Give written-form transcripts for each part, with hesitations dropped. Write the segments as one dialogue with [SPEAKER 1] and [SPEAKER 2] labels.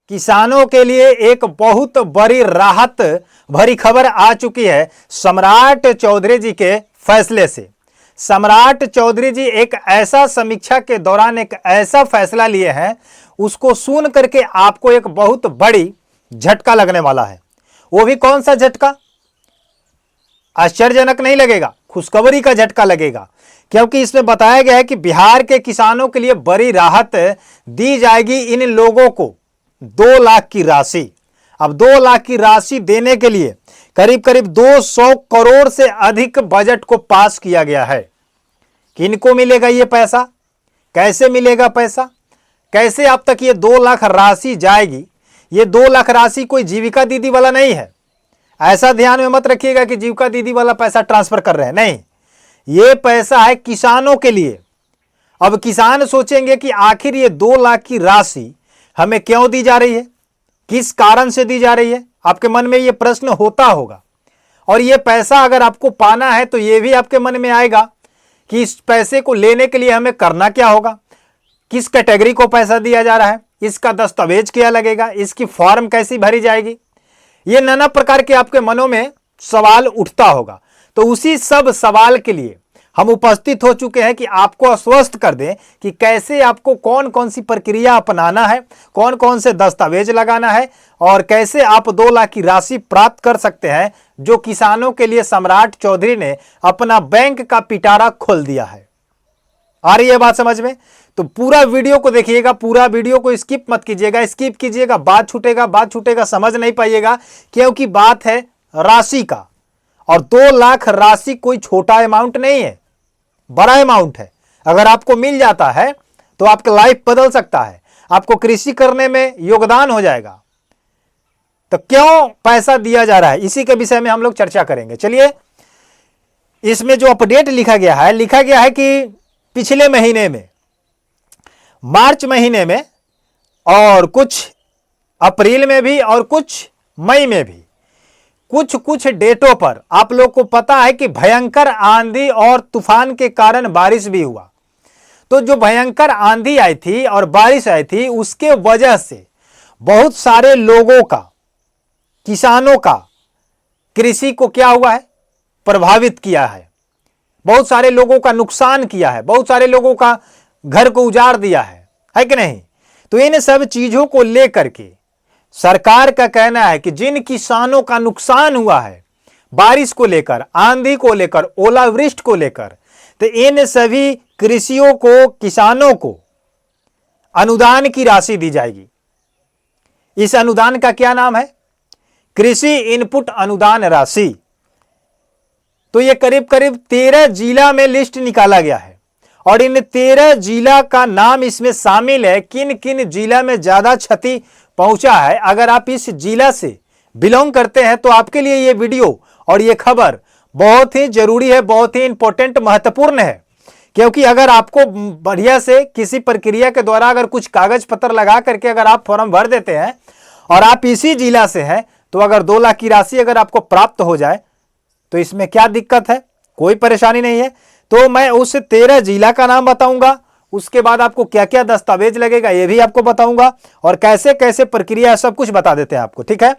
[SPEAKER 1] किसानों के लिए एक बहुत बड़ी राहत भरी खबर आ चुकी है सम्राट चौधरी जी के फैसले से। सम्राट चौधरी जी एक ऐसा समीक्षा के दौरान एक ऐसा फैसला लिए हैं, उसको सुन करके आपको एक बहुत बड़ी झटका लगने वाला है। वो भी कौन सा झटका? आश्चर्यजनक नहीं लगेगा, खुशखबरी का झटका लगेगा, क्योंकि इसमें बताया गया है कि बिहार के किसानों के लिए बड़ी राहत दी जाएगी। इन लोगों को 2 लाख की राशि, अब 2 लाख की राशि देने के लिए करीब करीब 200 करोड़ से अधिक बजट को पास किया गया है। किनको मिलेगा ये पैसा? कैसे मिलेगा पैसा? कैसे अब तक ये 2 लाख राशि जाएगी? ये 2 लाख राशि कोई जीविका दीदी वाला नहीं है, ऐसा ध्यान में मत रखिएगा कि जीविका दीदी वाला पैसा ट्रांसफर कर रहे हैं, नहीं, ये पैसा है किसानों के लिए। अब किसान सोचेंगे कि आखिर ये 2 लाख की राशि हमें क्यों दी जा रही है, किस कारण से दी जा रही है? आपके मन में ये प्रश्न होता होगा। और ये पैसा अगर आपको पाना है तो ये भी आपके मन में आएगा कि इस पैसे को लेने के लिए हमें करना क्या होगा, किस कैटेगरी को पैसा दिया जा रहा है, इसका दस्तावेज क्या लगेगा, इसकी फॉर्म कैसी भरी जाएगी, ये नाना प्रकार के आपके मनों में सवाल उठता होगा। तो उसी सब सवाल के लिए हम उपस्थित हो चुके हैं कि आपको आश्वस्त कर दें कि कैसे आपको कौन कौन सी प्रक्रिया अपनाना है, कौन कौन से दस्तावेज लगाना है और कैसे आप 2 लाख की राशि प्राप्त कर सकते हैं, जो किसानों के लिए सम्राट चौधरी ने अपना बैंक का पिटारा खोल दिया है। आ रही है बात समझ में? तो पूरा वीडियो को देखिएगा, पूरा वीडियो को स्किप मत कीजिएगा, स्किप कीजिएगा बात छूटेगा, समझ नहीं पाइएगा, क्योंकि बात है राशि का। और 2 लाख राशि कोई छोटा अमाउंट नहीं है, बड़ा अमाउंट है। अगर आपको मिल जाता है तो आपका लाइफ बदल सकता है, आपको कृषि करने में योगदान हो जाएगा। तो क्यों पैसा दिया जा रहा है, इसी के विषय में हम लोग चर्चा करेंगे। चलिए, इसमें जो अपडेट लिखा गया है कि पिछले महीने में, मार्च महीने में और कुछ अप्रैल में भी और कुछ मई में भी कुछ डेटों पर आप लोग को पता है कि भयंकर आंधी और तूफान के कारण बारिश भी हुआ। तो जो भयंकर आंधी आई थी और बारिश आई थी, उसके वजह से बहुत सारे लोगों का, किसानों का कृषि को क्या हुआ है, प्रभावित किया है। बहुत सारे लोगों का नुकसान किया है, बहुत सारे लोगों का घर को उजाड़ दिया है कि नहीं? तो इन सब चीजों को लेकर के सरकार का कहना है कि जिन किसानों का नुकसान हुआ है बारिश को लेकर, आंधी को लेकर, ओलावृष्टि को लेकर, तो इन सभी कृषियों को, किसानों को अनुदान की राशि दी जाएगी। इस अनुदान का क्या नाम है? कृषि इनपुट अनुदान राशि। तो ये करीब करीब 13 जिला में लिस्ट निकाला गया है और इन 13 जिला का नाम इसमें शामिल है, किन किन जिला में ज्यादा क्षति पहुंचा है। अगर आप इस जिला से बिलोंग करते हैं तो आपके लिए ये वीडियो और ये खबर बहुत ही जरूरी है, बहुत ही इंपॉर्टेंट, महत्वपूर्ण है। क्योंकि अगर आपको बढ़िया से किसी प्रक्रिया के द्वारा अगर कुछ कागज पत्र लगा करके अगर आप फॉर्म भर देते हैं और आप इसी जिला से हैं, तो अगर 2 लाख की राशि अगर आपको प्राप्त हो जाए तो इसमें क्या दिक्कत है? कोई परेशानी नहीं है। तो मैं उस 13 जिला का नाम बताऊंगा, उसके बाद आपको क्या क्या दस्तावेज लगेगा ये भी आपको बताऊंगा, और कैसे कैसे प्रक्रिया सब कुछ बता देते हैं आपको। ठीक है,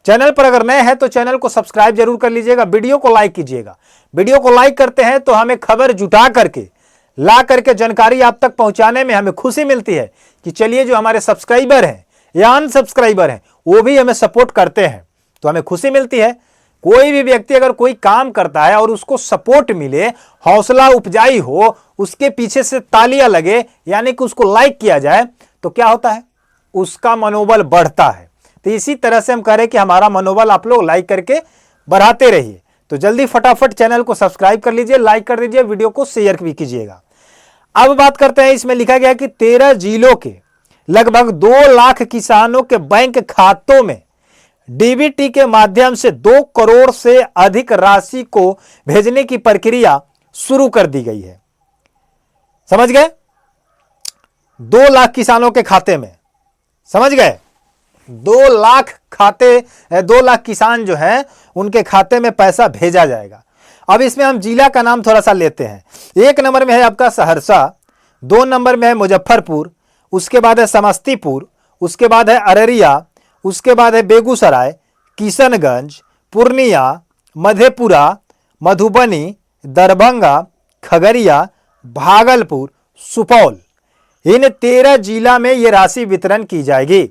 [SPEAKER 1] चैनल पर अगर नए हैं तो चैनल को सब्सक्राइब जरूर कर लीजिएगा, वीडियो को लाइक कीजिएगा। वीडियो को लाइक करते हैं तो हमें खबर जुटा करके ला करके जानकारी आप तक पहुंचाने में हमें खुशी मिलती है कि चलिए जो हमारे सब्सक्राइबर हैं या अनसब्सक्राइबर हैं वो भी हमें सपोर्ट करते हैं, तो हमें खुशी मिलती है। कोई भी व्यक्ति अगर कोई काम करता है और उसको सपोर्ट मिले, हौसला उपजाई हो, उसके पीछे से तालियां लगे, यानी कि उसको लाइक किया जाए, तो क्या होता है? उसका मनोबल बढ़ता है। तो इसी तरह से हम कह रहे हैं कि हमारा मनोबल आप लोग लाइक करके बढ़ाते रहिए। तो जल्दी फटाफट चैनल को सब्सक्राइब कर लीजिए, लाइक कर दीजिए, वीडियो को शेयर भी कीजिएगा। अब बात करते हैं, इसमें लिखा गया कि 13 जिलों के लगभग 2 लाख किसानों के बैंक खातों में डीबीटी के माध्यम से 2 करोड़ से अधिक राशि को भेजने की प्रक्रिया शुरू कर दी गई है। समझ गए? 2 लाख किसानों के खाते में, समझ गए? 2 लाख खाते, 2 लाख किसान जो हैं उनके खाते में पैसा भेजा जाएगा। अब इसमें हम जिला का नाम थोड़ा सा लेते हैं। 1 नंबर में है आपका सहरसा, 2 नंबर में है मुजफ्फरपुर, उसके बाद है समस्तीपुर, उसके बाद है अररिया, उसके बाद है बेगूसराय, किशनगंज, पूर्णिया, मधेपुरा, मधुबनी, दरभंगा, खगड़िया, भागलपुर, सुपौल, इन 13 जिला में ये राशि वितरण की जाएगी।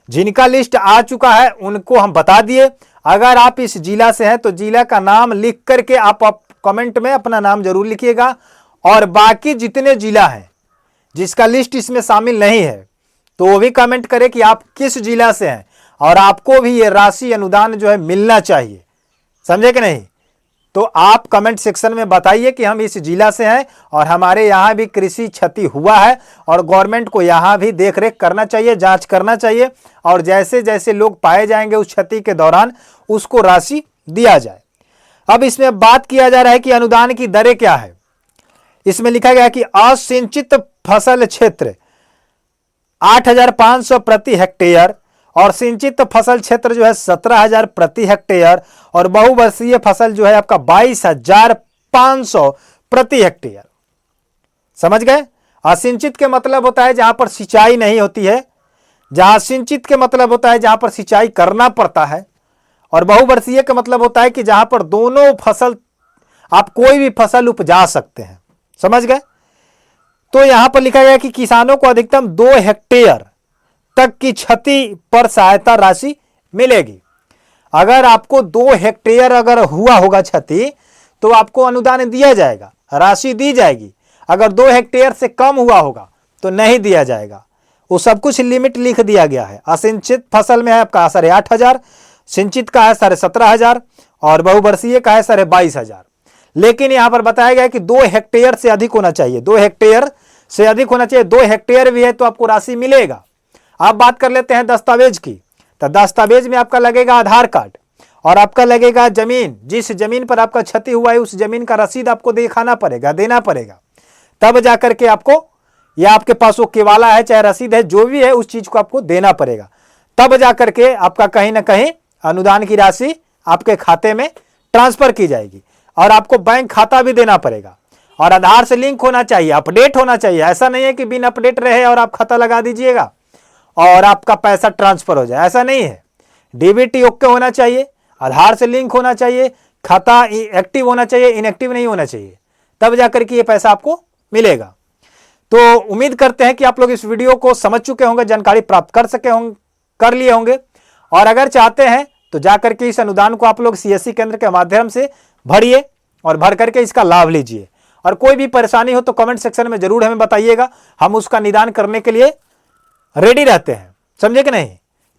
[SPEAKER 1] जिनका लिस्ट आ चुका है उनको हम बता दिए। अगर आप इस जिला से हैं तो जिला का नाम लिख करके आप कमेंट में अपना नाम जरूर लिखिएगा। और बाकी जितने जिला हैं जिसका लिस्ट इसमें शामिल नहीं है तो वो भी कमेंट करें कि आप किस जिला से हैं और आपको भी ये राशि अनुदान जो है मिलना चाहिए। समझे कि नहीं? तो आप कमेंट सेक्शन में बताइए कि हम इस जिला से हैं और हमारे यहाँ भी कृषि क्षति हुआ है और गवर्नमेंट को यहाँ भी देखरेख करना चाहिए, जांच करना चाहिए और जैसे जैसे लोग पाए जाएंगे उस क्षति के दौरान उसको राशि दिया जाए। अब इसमें बात किया जा रहा है कि अनुदान की दरें क्या है। इसमें लिखा गया है कि असिंचित फसल क्षेत्र 8,500 प्रति हेक्टेयर और सिंचित फसल क्षेत्र जो है 17,000 प्रति हेक्टेयर और बहुवर्षीय फसल जो है आपका 22,500 प्रति हेक्टेयर। समझ गए? असिंचित के मतलब होता है जहां पर सिंचाई नहीं होती है, जहां सिंचित के मतलब होता है जहां पर सिंचाई करना पड़ता है, और बहुवर्षीय का मतलब होता है कि जहां पर दोनों फसल आप कोई भी फसल उपजा सकते हैं। समझ गए? तो यहां पर लिखा गया कि किसानों को अधिकतम 2 हेक्टेयर तक की क्षति पर सहायता राशि मिलेगी। अगर आपको 2 हेक्टेयर अगर हुआ होगा क्षति तो आपको अनुदान दिया जाएगा, राशि दी जाएगी। अगर 2 हेक्टेयर से कम हुआ होगा तो नहीं दिया जाएगा। वो सब कुछ लिमिट लिख दिया गया है। असिंचित फसल में है आपका 8,500, सिंचित का है 17,500 और बहुवर्षीय का है 22,500। लेकिन यहां पर बताया गया है कि 2 हेक्टेयर से अधिक होना चाहिए, 2 हेक्टेयर से अधिक होना चाहिए। 2 हेक्टेयर भी है तो आपको राशि मिलेगा। आप बात कर लेते हैं दस्तावेज की, तो दस्तावेज में आपका लगेगा आधार कार्ड और आपका लगेगा जमीन, जिस जमीन पर आपका क्षति हुआ है उस जमीन का रसीद आपको दिखाना पड़ेगा, देना पड़ेगा। तब जाकर के आपको, या आपके पास वो केवाला है चाहे रसीद है जो भी है उस चीज को आपको देना पड़ेगा। तब जाकर के आपका कहीं ना कहीं अनुदान की राशि आपके खाते में ट्रांसफर की जाएगी और आपको बैंक खाता भी देना पड़ेगा और आधार से लिंक होना चाहिए, अपडेट होना चाहिए। ऐसा नहीं है कि बिन अपडेट रहे और आप खाता लगा दीजिएगा और आपका पैसा ट्रांसफर हो जाए, ऐसा नहीं है। डीबीटी ओके होना चाहिए, आधार से लिंक होना चाहिए, खाता एक्टिव होना चाहिए, इनएक्टिव नहीं होना चाहिए, तब जाकर के ये पैसा आपको मिलेगा। तो उम्मीद करते हैं कि आप लोग इस वीडियो को समझ चुके होंगे, जानकारी प्राप्त कर सके होंगे, कर लिए होंगे। और अगर चाहते हैं तो जाकर के इस अनुदान को आप लोग सीएससी केंद्र के माध्यम से भरिए और भर करके इसका लाभ लीजिए। और कोई भी परेशानी हो तो कमेंट सेक्शन में जरूर हमें बताइएगा, हम उसका निदान करने के लिए रेडी रहते हैं। समझे कि नहीं?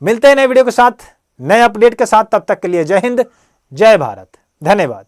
[SPEAKER 1] मिलते हैं नए वीडियो के साथ, नए अपडेट के साथ। तब तक के लिए जय हिंद, जय भारत, धन्यवाद।